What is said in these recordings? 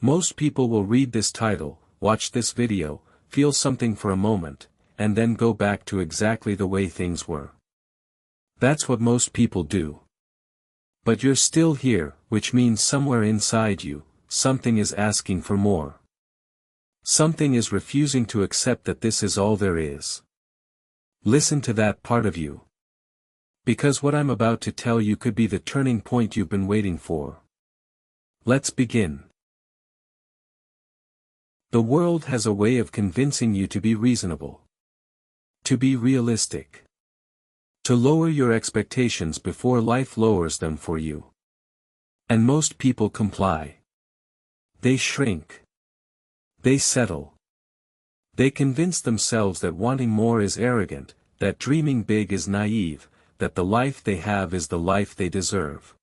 Most people will read this title, watch this video, feel something for a moment, and then go back to exactly the way things were. That's what most people do. But you're still here, which means somewhere inside you, something is asking for more. Something is refusing to accept that this is all there is. Listen to that part of you. Because what I'm about to tell you could be the turning point you've been waiting for. Let's begin. The world has a way of convincing you to be reasonable. To be realistic. To lower your expectations before life lowers them for you. And most people comply. They shrink. They settle. They convince themselves that wanting more is arrogant, that dreaming big is naive, that the life they have is the life they deserve.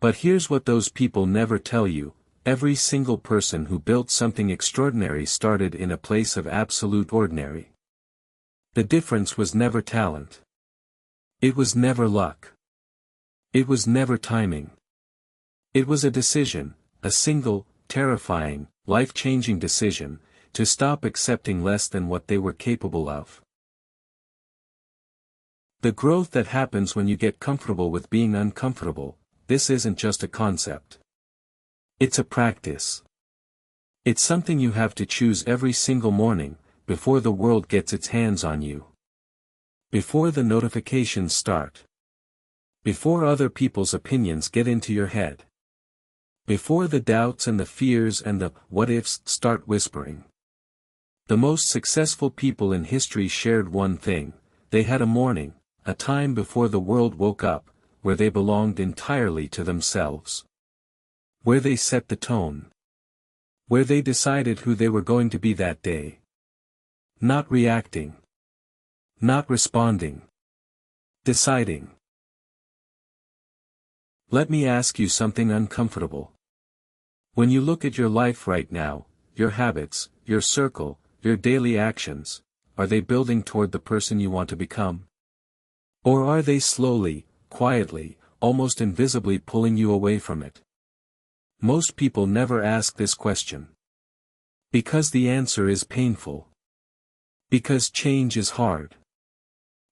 But here's what those people never tell you: every single person who built something extraordinary started in a place of absolute ordinary. The difference was never talent. It was never luck. It was never timing. It was a decision, a single, terrifying, life-changing decision, to stop accepting less than what they were capable of. The growth that happens when you get comfortable with being uncomfortable, this isn't just a concept. It's a practice. It's something you have to choose every single morning, before the world gets its hands on you. Before the notifications start. Before other people's opinions get into your head. Before the doubts and the fears and the what-ifs start whispering. The most successful people in history shared one thing: they had a morning, a time before the world woke up, where they belonged entirely to themselves. Where they set the tone. Where they decided who they were going to be that day. Not reacting. Not responding. Deciding. Let me ask you something uncomfortable. When you look at your life right now, your habits, your circle, your daily actions, are they building toward the person you want to become? Or are they slowly, quietly, almost invisibly pulling you away from it? Most people never ask this question. Because the answer is painful. Because change is hard.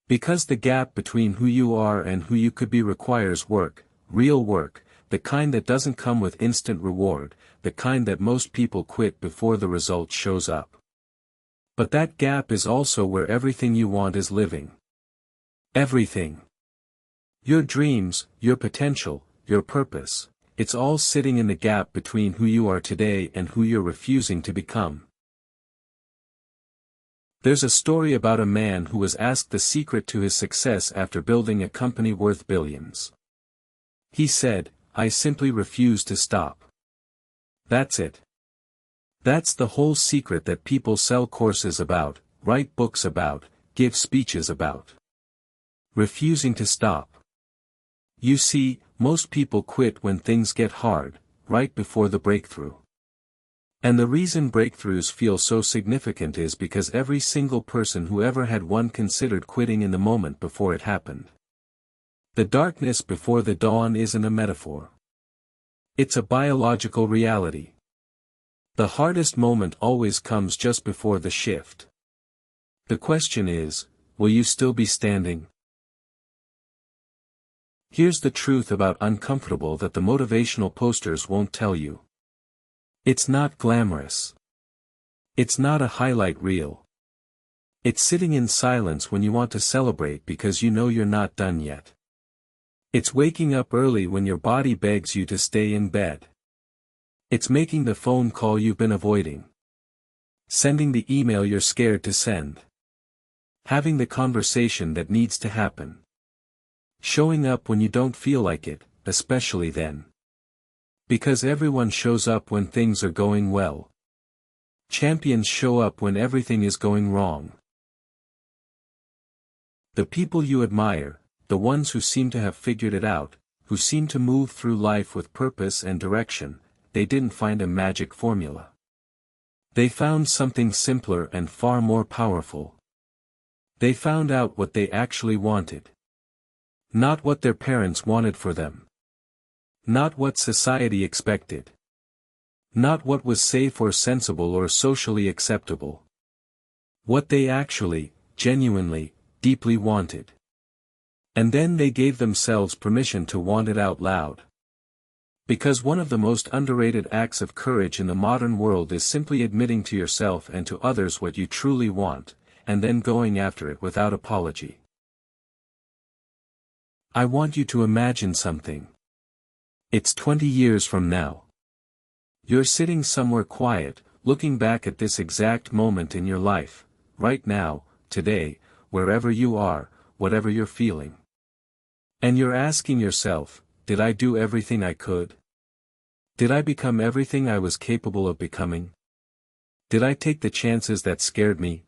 Because the gap between who you are and who you could be requires work, real work, the kind that doesn't come with instant reward, the kind that most people quit before the result shows up. But that gap is also where everything you want is living. Everything. Your dreams, your potential, your purpose, it's all sitting in the gap between who you are today and who you're refusing to become. There's a story about a man who was asked the secret to his success after building a company worth billions. He said, "I simply refuse to stop." That's it. That's the whole secret that people sell courses about, write books about, give speeches about. Refusing to stop. You see, most people quit when things get hard, right before the breakthrough. And the reason breakthroughs feel so significant is because every single person who ever had one considered quitting in the moment before it happened. The darkness before the dawn isn't a metaphor. It's a biological reality. The hardest moment always comes just before the shift. The question is, will you still be standing? Here's the truth about uncomfortable that the motivational posters won't tell you. It's not glamorous. It's not a highlight reel. It's sitting in silence when you want to celebrate because you know you're not done yet. It's waking up early when your body begs you to stay in bed. It's making the phone call you've been avoiding. Sending the email you're scared to send. Having the conversation that needs to happen. Showing up when you don't feel like it, especially then. Because everyone shows up when things are going well. Champions show up when everything is going wrong. The people you admire, the ones who seem to have figured it out, who seem to move through life with purpose and direction, they didn't find a magic formula. They found something simpler and far more powerful. They found out what they actually wanted. Not what their parents wanted for them. Not what society expected. Not what was safe or sensible or socially acceptable. What they actually, genuinely, deeply wanted. And then they gave themselves permission to want it out loud. Because one of the most underrated acts of courage in the modern world is simply admitting to yourself and to others what you truly want, and then going after it without apology. I want you to imagine something. It's 20 years from now. You're sitting somewhere quiet, looking back at this exact moment in your life, right now, today, wherever you are, whatever you're feeling. And you're asking yourself, did I do everything I could? Did I become everything I was capable of becoming? Did I take the chances that scared me?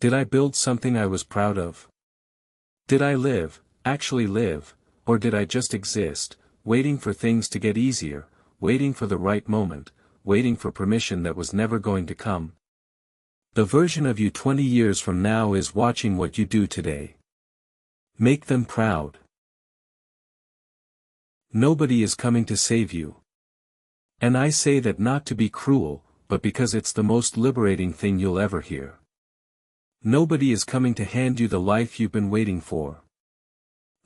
Did I build something I was proud of? Did I live, actually live, or did I just exist, waiting for things to get easier, waiting for the right moment, waiting for permission that was never going to come? The version of you 20 years from now is watching what you do today. Make them proud. Nobody is coming to save you. And I say that not to be cruel, but because it's the most liberating thing you'll ever hear. Nobody is coming to hand you the life you've been waiting for.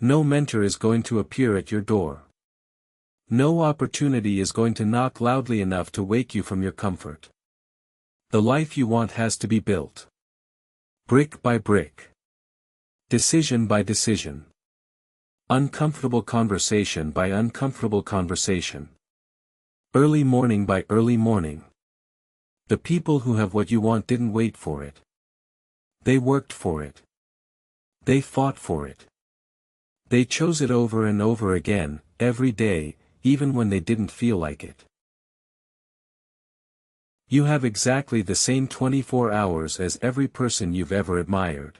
No mentor is going to appear at your door. No opportunity is going to knock loudly enough to wake you from your comfort. The life you want has to be built. Brick by brick. Decision by decision. Uncomfortable conversation by uncomfortable conversation. Early morning by early morning. The people who have what you want didn't wait for it. They worked for it. They fought for it. They chose it over and over again, every day, even when they didn't feel like it. You have exactly the same 24 hours as every person you've ever admired.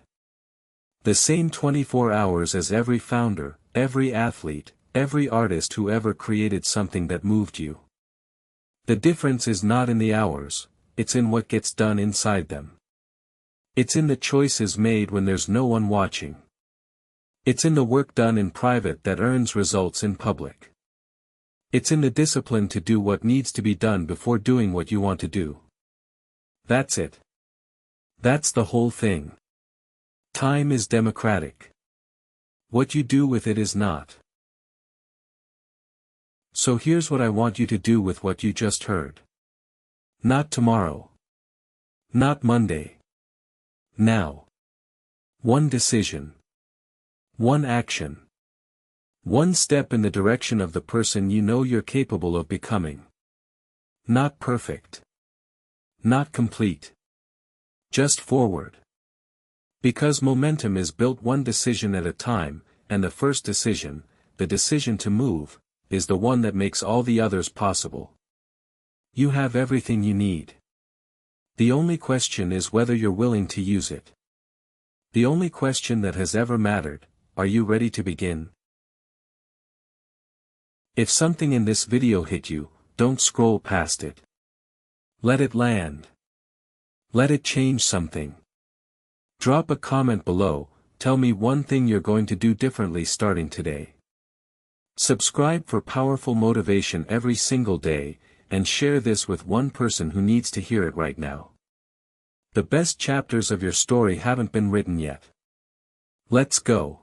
The same 24 hours as every founder, every athlete, every artist who ever created something that moved you. The difference is not in the hours, it's in what gets done inside them. It's in the choices made when there's no one watching. It's in the work done in private that earns results in public. It's in the discipline to do what needs to be done before doing what you want to do. That's it. That's the whole thing. Time is democratic. What you do with it is not. So here's what I want you to do with what you just heard. Not tomorrow. Not Monday. Now. One decision. One action. One step in the direction of the person you know you're capable of becoming. Not perfect. Not complete. Just forward. Because momentum is built one decision at a time, and the first decision, the decision to move, is the one that makes all the others possible. You have everything you need. The only question is whether you're willing to use it. The only question that has ever mattered, are you ready to begin? If something in this video hit you, don't scroll past it. Let it land. Let it change something. Drop a comment below, tell me one thing you're going to do differently starting today. Subscribe for powerful motivation every single day, and share this with one person who needs to hear it right now. The best chapters of your story haven't been written yet. Let's go.